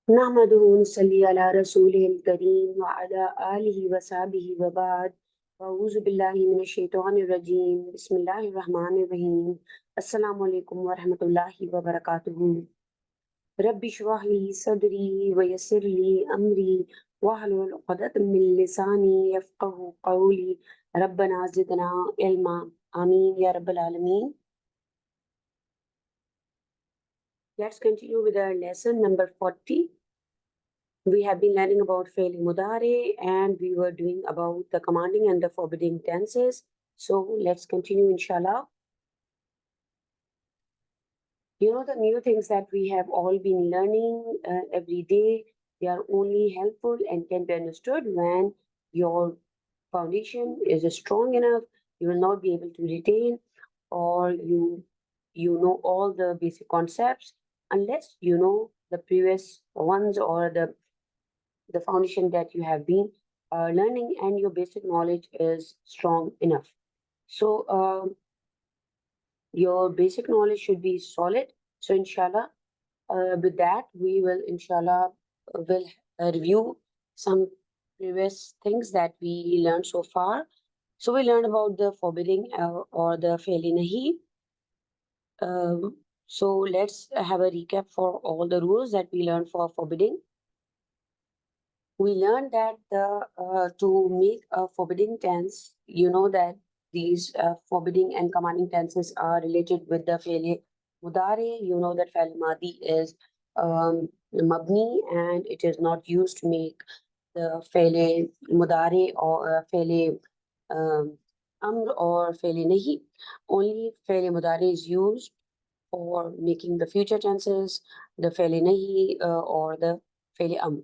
نحمده ونصلي على رسوله الكريم وعلى آله وصحبه وبعد أعوذ بالله من الشيطان الرجيم بسم الله الرحمن الرحيم السلام عليكم ورحمة الله وبركاته ربي اشرح لي صدري ويسر لي أمري واحلل عقدة من لساني يفقه قولي ربنا زدنا علما آمين يا رب العالمين. Let's continue with our lesson number 40. We have been learning about fi'l mudari and we were doing about the commanding and the forbidding tenses. So let's continue, inshallah. You know, the new things that we have all been learning every day, they are only helpful and can be understood when your foundation is strong enough. You will not be able to retain or you know all the basic concepts unless you know the previous ones or the foundation that you have been learning and your basic knowledge is strong enough. So your basic knowledge should be solid. So inshallah, with that we will inshallah will review some previous things that we learned so far. So we learned about the forbidding or the faili nahi. So let's have a recap for all the rules that we learned for forbidding. We learned that to make a forbidding tense, you know that these forbidding and commanding tenses are related with the fi'l mudari. You know that fi'l madi is mabni and it is not used to make the fi'l mudari or fi'l amr or fi'l nahi. Only fi'l mudari is used for making the future tenses, the fi'l nahi or the fi'l amr.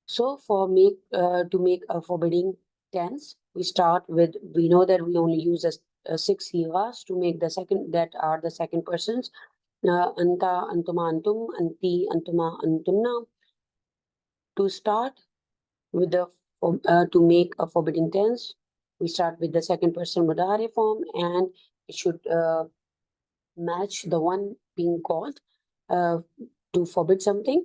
So for make to make a forbidding tense, we know that we only use six sigas to make the second that are the second persons. Anta, antuma, antum, anti, antuma, antumna. To start with the to make a forbidding tense, we start with the second person mudari form, and it should match the one being called uh, to forbid something.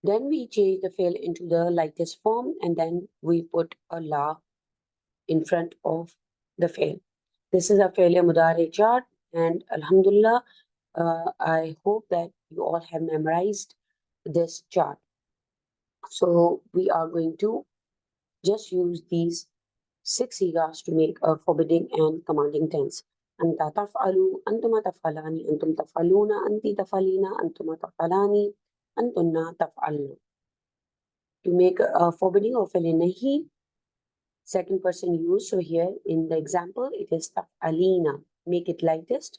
Then we change the fi'l into the lightest form and then we put a la in front of the fi'l. This is a fi'l mudari chart and alhamdulillah, I hope that you all have memorized this chart. So we are going to just use these six sigas to make a forbidding and commanding tense. أنت تفعل أنتما تفعلان أنتم تفعلون أنت تفعلين أنتما تفعلان أنتن تفعلن. To make a forbidding of nahi, second person use. So here in the example, it is taf'alina. Make it lightest.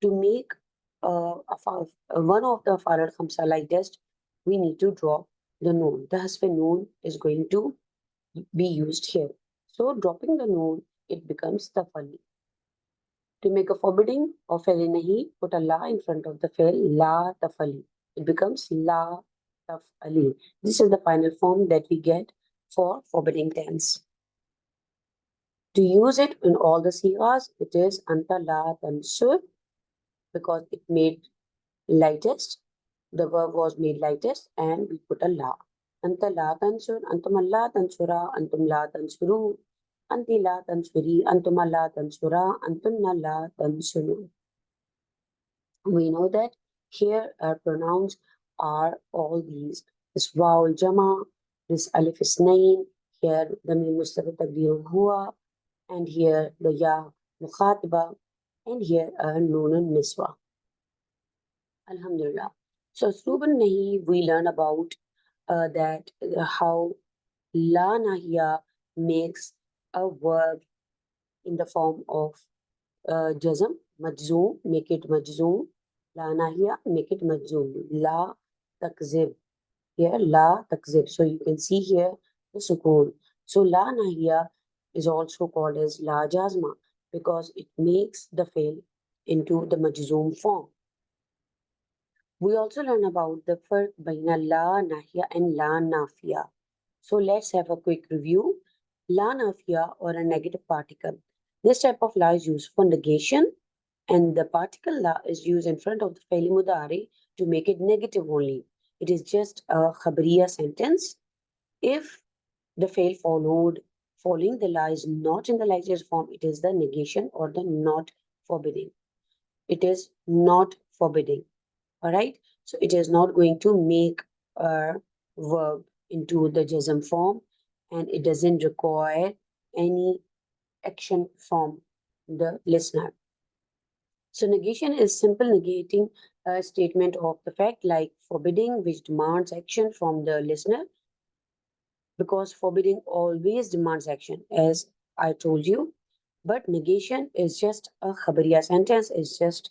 To make one of the farad khamsa lightest, we need to drop the noon. The hasf noon is going to be used here. So dropping the noon, it becomes tafali. To make a forbidding of nahi, put a la in front of the fi'l la tafali. It becomes la tafali. This is the final form that we get for forbidding tense. To use it in all the sigas, it is anta la tansur because it made lightest. The verb was made lightest and we put a la. Anta la tansur, antum la tansura, antum la tansuru, anti la tansuri, antuma la tansura, antunna la tansuru. We know that here our pronouns are all these. This vowel jama, this alif isnain, here the mim mustatir taqdirun huwa, and here the ya mukhataba, and here noon niswa. Alhamdulillah. So Subhan Nahi, we learn about that how La Nahiya makes a verb in the form of jazm, majzoom, make it majzoom. La Nahiya, make it majzoom. La takzib. Here, La takzib. So you can see here the sukoon. So La Nahiya is also called as La Jasma because it makes the fail into the majzoom form. We also learn about the farq baina la nahiya and la nafiya. So let's have a quick review. La nafiya or a negative particle. This type of la is used for negation and the particle la is used in front of the fi'l mudari to make it negative only. It is just a khabariya sentence. If the fail following the la is not in the lightest form, it is the negation or the not forbidding. It is not forbidding. All right. So it is not going to make a verb into the jasm form, and it doesn't require any action from the listener. So negation is simple negating a statement of the fact, like forbidding, which demands action from the listener, because forbidding always demands action, as I told you. But negation is just a khabariya sentence, it's just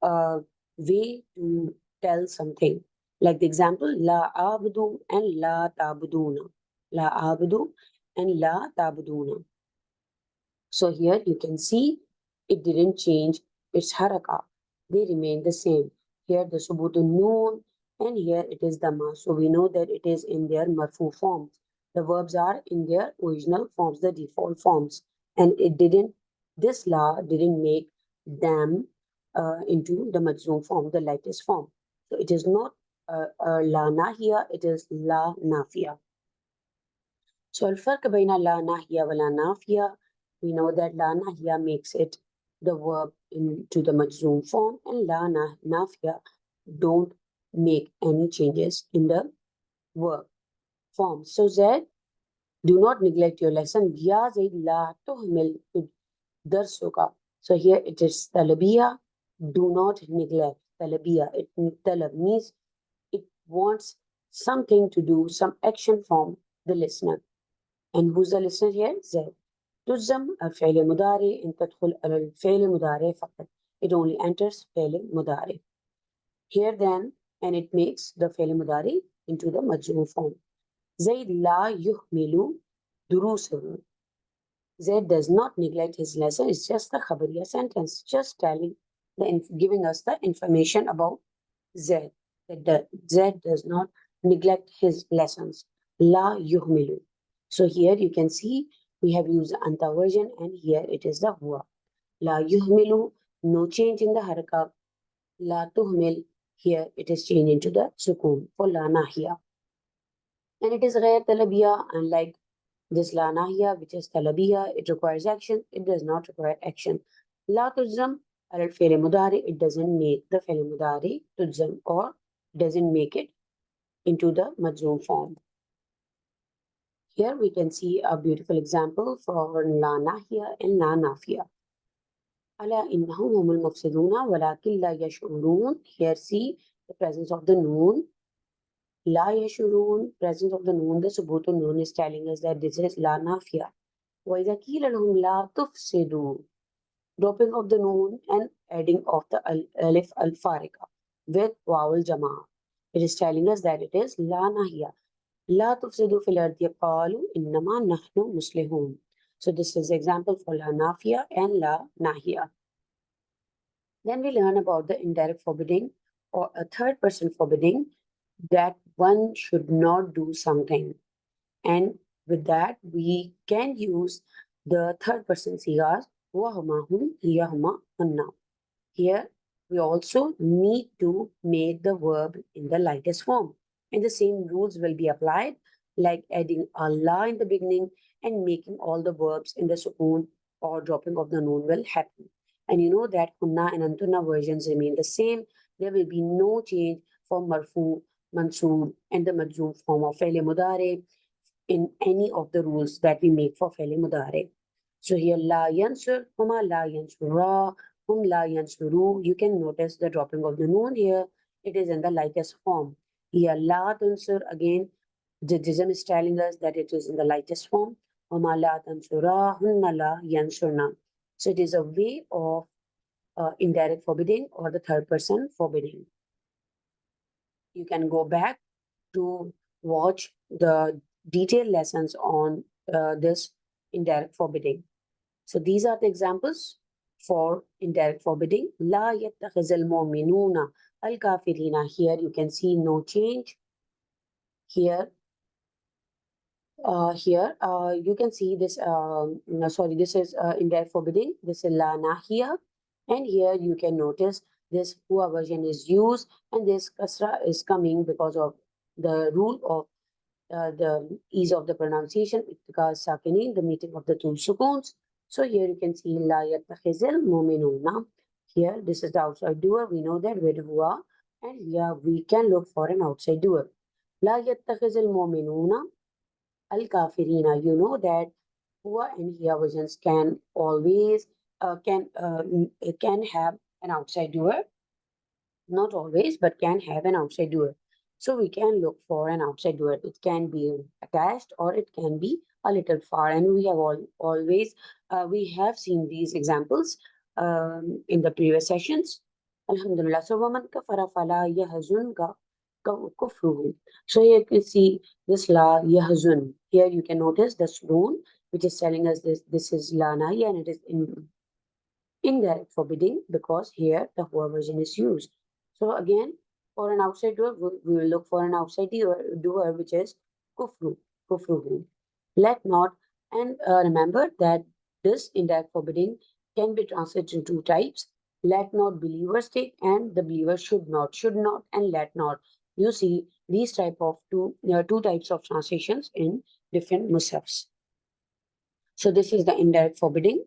a way to tell something. Like the example, la abdu and la tabuduna. La abdu and la tabuduna. So here you can see it didn't change its haraka. They remain the same. Here the subutun noon and here it is dhamma. So we know that it is in their marfu form. The verbs are in their original forms, the default forms. And this law didn't make them into the majzoom form, the lightest form. So it is not la nahiya, it is la nafiya. So al-farq bayna la nahiya wa la nafiya, we know that la nahiya makes it the verb into the majzoom form, and la nafiya don't make any changes in the verb form. So Z, do not neglect your lesson. Ya Zaid la tuhmil darsuka. So here it is talabiya. Do not neglect talabiya. It talab means it wants something to do, some action from the listener. And who's the listener here? Z. تجزم الفعل المضارع إن تدخل على الفعل المضارع فقط. It only enters فعل المضارع. Here then, and it makes the فعل المضارع into the مجزوم form. زيد لا يهمل دروسه. Zaid does not neglect his lesson. It's just a khabariya sentence, just giving us the information about Zaid. That Zaid does not neglect his lessons. La yuhmilu. So here you can see we have used the anta version, and here it is the huwa. La yuhmilu, no change in the haraka. La tuhmil, here it is changed into the sukun for la nahiya. And it is ghair talabiya, unlike this la nahiya, which is talabiya, it requires action, it does not require action. La tujzam al fi'l mudari, it doesn't make the fi'l mudari tujzam, or doesn't make it into the majzoom form. Here we can see a beautiful example for la nahiya and la nafiya. Ala innahum humul mufsiduna walakin la yash'urun. Here see the presence of the noon. La yashurun, presence of the noon, the subutun noon is telling us that this is la nafiya. وَإِذَا قِيلَ لَهُمْ لَا تُفْسِدُوا, dropping of the noon and adding of the alif al-farika with waw al-jama'a. It is telling us that it is la nahiya. La tufsidu fil ardi qalu innama nahnu muslihun. So this is example for la nafiya and la nahiya. Then we learn about the indirect forbidding or a third person forbidding, that one should not do something. And with that, we can use the third person sigas, wahuma hum, hiyahuma, hunna. Here, we also need to make the verb in the lightest form. And the same rules will be applied, like adding Allah in the beginning and making all the verbs in the sukoon or dropping of the noon will happen. And you know that kunna and antunna versions remain the same. There will be no change for marfu, mansoob, and the majzoom form of fi'l mudare in any of the rules that we make for fi'l mudare. So here, la yansur, huma la yansura, hum la yansuru. You can notice the dropping of the noon here. It is in the lightest form. Here, la tansur, again, the jism is telling us that it is in the lightest form. Huma la tansura, hunna la yansurna. So it is a way of indirect forbidding or the third person forbidding. You can go back to watch the detailed lessons on this indirect forbidding. So these are the examples for indirect forbidding. La yattakhizal mu'minuna al-kafirina. Here you can see no change. Here you can see this, no, sorry, this is indirect forbidding. This is la nahiya. And here you can notice this huwa version is used, and this kasra is coming because of the rule of the ease of the pronunciation, because sakinin, the meeting of the two sukoons. So here you can see la yattakhizil mu'minuna. Here, this is the outside doer. We know that with huwa, and here we can look for an outside doer. La yattakhizil mu'minuna al kafirina. You know that huwa and here versions can always can have an outside doer, not always, but can have an outside doer. So we can look for an outside doer. It can be attached or it can be a little far. And we have always, we have seen these examples in the previous sessions. Alhamdulillah. So, وَمَنْ كَفَرَ فَلَا يَحْزُنْكَ كُفْرُهُ. So here you can see this la yahzun. Here you can notice the spoon, which is telling us this is la nahi, and it is in indirect forbidding because here the huwa version is used. So again, for an outside doer, we will look for an outside doer which is kufru, kufruhu. Let not, and remember that this indirect forbidding can be translated into two types. Let not believers take, and the believer should not, and let not. You see these type of two types of translations in different mushafs. So this is the indirect forbidding.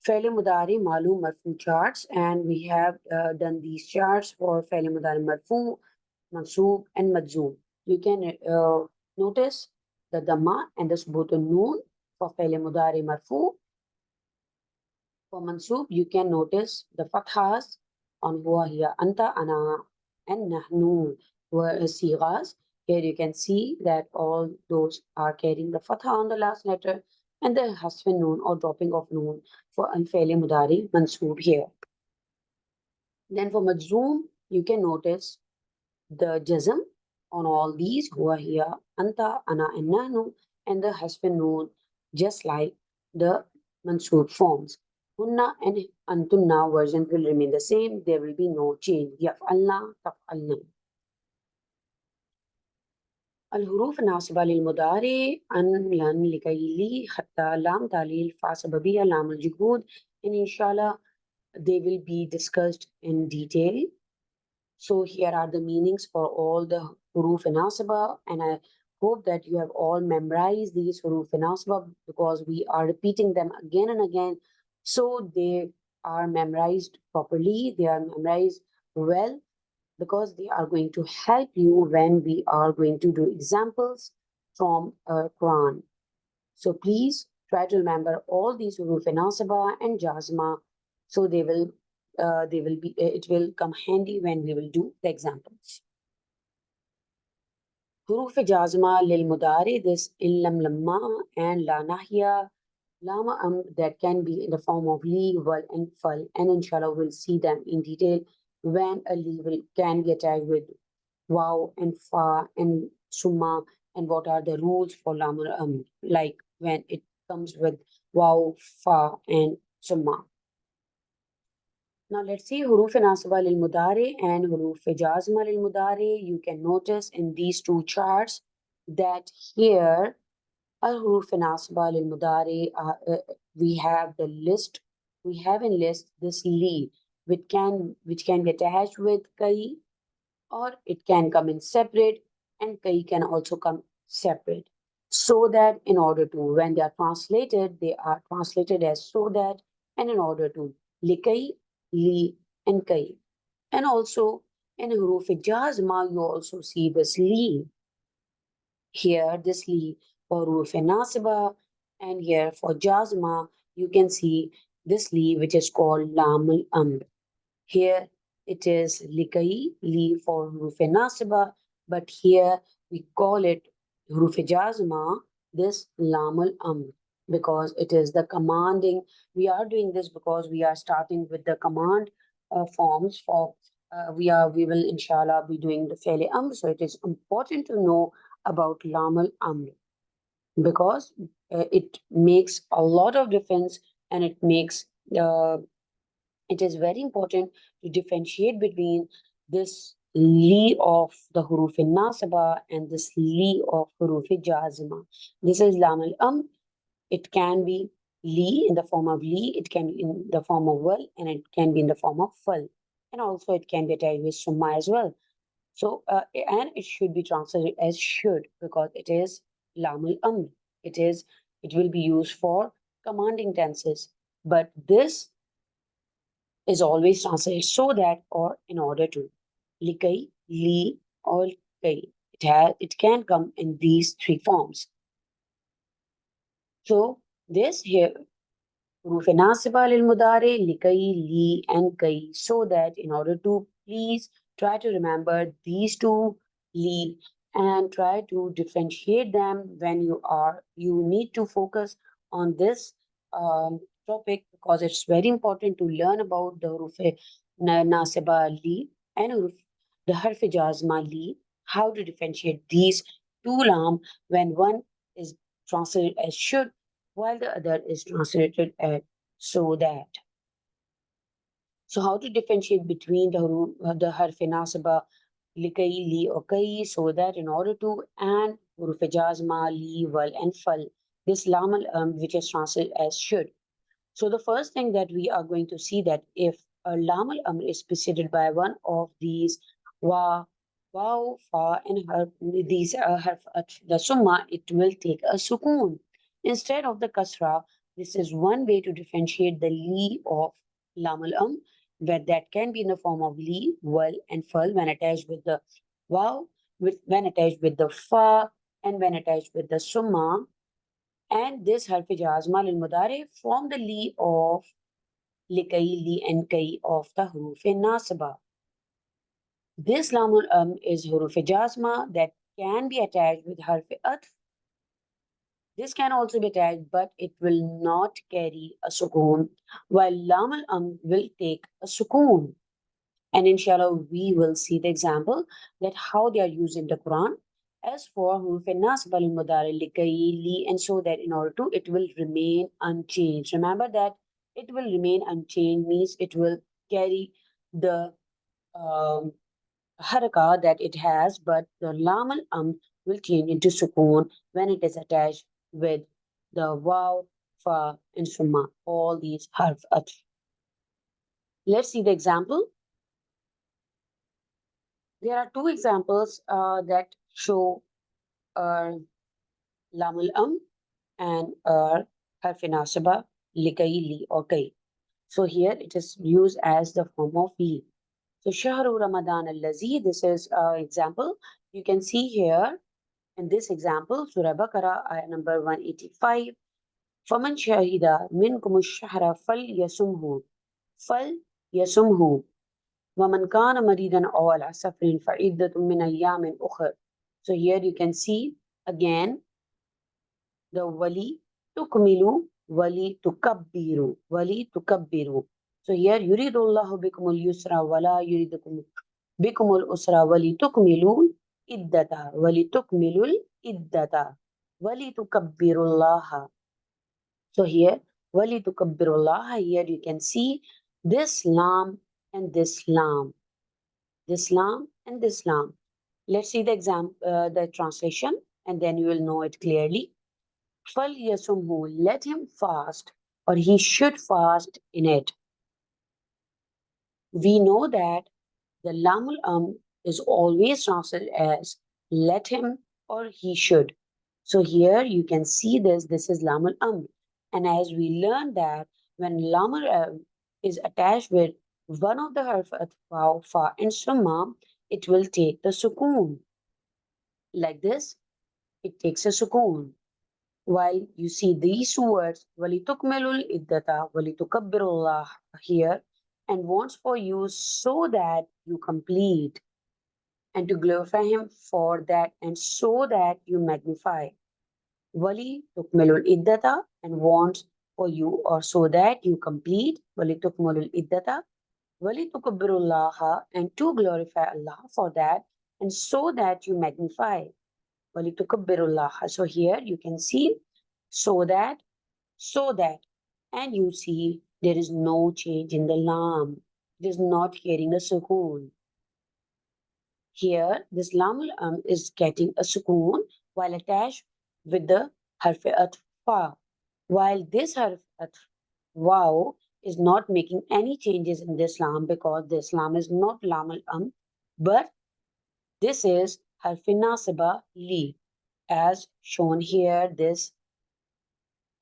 Faili Mudari Malu Marfu charts, and we have done these charts for Faili Mudari Marfu, Mansoob, and Majzoom. You can notice the Dhamma and the Subut Noon for Faili Mudari Marfu. For Mansoob, you can notice the Fathas on Huwa Hiya Anta Ana and Nahnu were Sighas. Here you can see that all those are carrying the Fatha on the last letter and the Hasfin Noon or dropping of Noon for Al-Faili Mudari Mansoob here. Then for Majzoom, you can notice the Jazm on all these Huwa Hiya Anta Ana and Nahnu and the Hasfin Noon, just like the Mansoob forms. Hunna and Antunna versions will remain the same. There will be no change. Yaf'alna, taf'alna. الحروف الناصبة للمضارع أن لن لكي حتى لام تعليل فا سببية لام الجهود, and inshallah they will be discussed in detail. So here are the meanings for all the huruf nasaba, and I hope that you have all memorized these huruf nasaba because we are repeating them again and again. So they are memorized properly, they are memorized well, because they are going to help you when we are going to do examples from Quran. So please try to remember all these huruf nasaba and jasma, so they will be it will come handy when we will do the examples. Huruf jasma lil mudari, this illam lamma and la nahya lama that can be in the form of li, wal, and fal, and inshallah we'll see them in detail when a li will can be attached with wow and fa and summa, and what are the rules for lamar like when it comes with wow, fa, and summa. Now let's see huruf nasaba lil mudari and huruf jazma lil mudari. You can notice in these two charts that here al huruf nasaba lil mudari we have the list. We have in list this li, which can be attached with kai, or it can come in separate, and kai can also come separate. So that in order to, when they are translated as so that, and in order to likai, li, and kai. And also in huruf jazma, you also see this li. Here, this li for huruf nasiba, and here for jazma, you can see this li, which is called lam al-amr. Here it is likai, li for huruf nasiba, but here we call it huruf jazma, this lam al-amr, because it is the commanding. We are doing this because we are starting with the command forms for we will inshallah be doing the faili amr. So it is important to know about lam al-amr because it makes a lot of difference, and it is very important to differentiate between this li of the huruf nasaba and this li of huruf jazma. This is lam al-amr. It can be li in the form of li, it can be in the form of wal, and it can be in the form of fal. And also it can be attached with summa as well. So, and it should be translated as should because it is lam al-amr. It will be used for commanding tenses. But this is always translated so that or in order to. Likai, li, or kai. It can come in these three forms. So this here حروف ناصبة للمضارع لكي, li, and kai, so that in order to please try to remember these two li and try to differentiate them when you need to focus on this topic because it's very important to learn about the huruf nasiba li and the harf jazma li, how to differentiate these two lam when one is translated as should while the other is translated as so that. So how to differentiate between the harf nasaba likai, li, or kai, so that in order to and huruf jazma, li, wal, and fal, this lam al which is translated as should. So the first thing that we are going to see that if a lam al-amr is preceded by one of these wa, waw, fa, and these the summa, it will take a sukoon instead of the kasra. This is one way to differentiate the li of lam al-amr, where that can be in the form of li, wal, and fal when attached with the waw, when attached with the fa, and when attached with the summa. And this harf jazma lil mudare form the li of likai, li, and kai of the huruf nasaba. This lamul is huruf jazma that can be attached with harf atf. This can also be attached, but it will not carry a sukoon, while lamul will take a sukoon. And inshallah, we will see the example that how they are used in the Quran. As for huruf nasb al mudari likai, li, and so that in order to, it will remain unchanged. Remember that it will remain unchanged means it will carry the um, haraka that it has, but the lam al will change into sukoon when it is attached with the waw, fa, and summa. All these harf atf. Let's see the example. There are two examples that show lam al and harf nasaba likai, li, or kai. So here it is used as the form of li. So shahru Ramadan al-lazi, this is example. You can see here in this example, Surah Baqarah, ayah number 185. فَمَنْ شَهِدَ مِنْكُمُ الشَّهْرَ فَلْيَصُمْهُ فَلْيَصُمْهُ وَمَنْ كَانَ مَرِيضًا أَوْ عَلَى سَفَرٍ فَعِدَّةٌ مِنْ أَيَّامٍ أُخَرَ. So here you can see again the wali tukabbiru. So here yuridullahu bikumul yusra wala yuridukum bikumul usra wali tukmilul iddata wali tukabbirullaha. So here wali tukabbirullaha, here you can see this lam and this lam, this lam and this lam. Let's see the translation, and then you will know it clearly. فَلْيَصُمْهُ, let him fast, or he should fast in it. We know that the lamul is always translated as let him or he should. So here you can see this is lamul and as we learned that when lamul is attached with one of the harf waw, fa, and summa, it will take the sukoon. Like this, it takes a sukoon. While you see these two words, walitukmelul iddata, walitukabbirullah here, and wants for you so that you complete and to glorify him for that and so that you magnify. Walitukmelul iddata, and wants for you or so that you complete. Walitukmelul iddata, walitukabbirullaha, and to glorify Allah for that and so that you magnify. Walitukabbirullaha. So here you can see so that, and you see there is no change in the lam. It is not carrying a sukoon. Here, this lam is getting a sukoon while attached with the harf atf fa. While this harf atf wow is not making any changes in this lam because this lam is not lam al but This is harfi nasiba li. As shown here, this,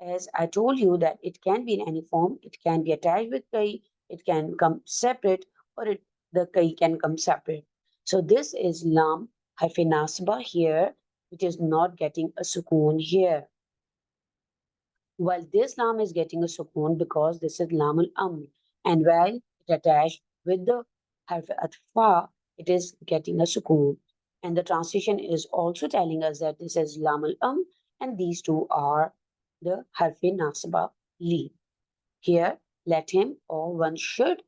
as I told you, that it can be in any form. It can be attached with kai, it can come separate, or the kai can come separate. So this is lam harfi nasiba here, which is not getting a sukoon here. While this lam is getting a sukoon because this is lam al-amr, and while it attached with the harf atfa, it is getting a sukoon. And the translation is also telling us that this is lam al-amr, and these two are the harfi nasaba li. Here, let him or one should,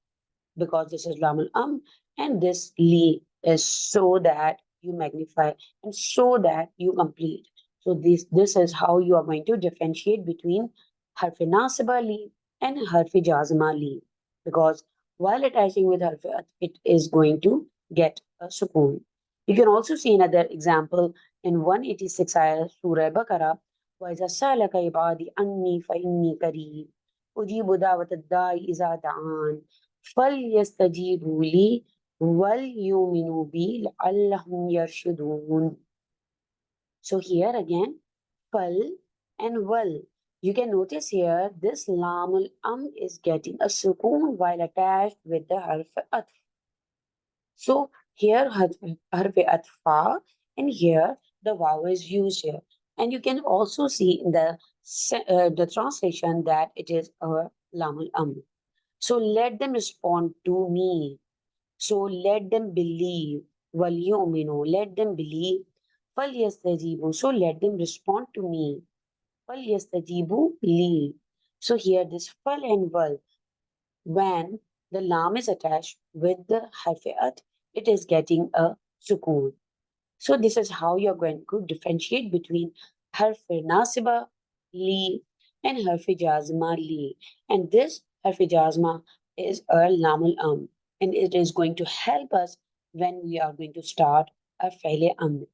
because this is lam al-amr, and this li is so that you magnify and so that you complete. So this is how you are going to differentiate between harfi nasiba li and harfi jazma li, because while attaching with harfi it is going to get a sukoon. You can also see another example in 186 ayah Surah Baqarah. وَإِذَا سَأَلَكَ عِبَادِي أَنِّي فَإِنِّي قَرِيبٌ أُجِيبُ دَعْوَةَ الدَّاعِ إِذَا دَعَانِ فَلْيَسْتَجِيبُوا لِي وَلْيُؤْمِنُوا بِي لَعَلَّهُمْ يَرْشُدُونَ. So here again, fal and wal. You can notice here this lam al is getting a sukoon while attached with the harf atf. So here harf atfa, and here the waw is used here. And you can also see in the translation that it is a lam al. So let them respond to me. So let them believe. وَلْيُؤْمِنُوا. Let them believe. فَلْيَسْتَجِيبُوا. So let them respond to me. فَلْيَسْتَجِيبُوا لِي. So here this fal and wal, when the lam is attached with the harfiat, it is getting a sukoon. So this is how you're going to differentiate between harfi nasiba li and harfi jazma li. And this harfi jazma is a lamul and it is going to help us when we are going to start a faile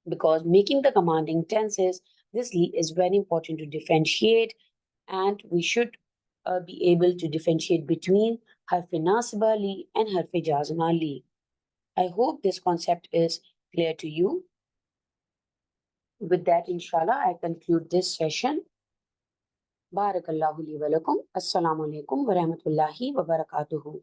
because making the commanding tenses, this li is very important to differentiate, and we should be able to differentiate between harfi nasiba li and harfi jazma li. I hope this concept is clear to you. With that, inshallah, I conclude this session. Barakallahu li wa lakum. Assalamu alaikum wa rahmatullahi wa barakatuhu.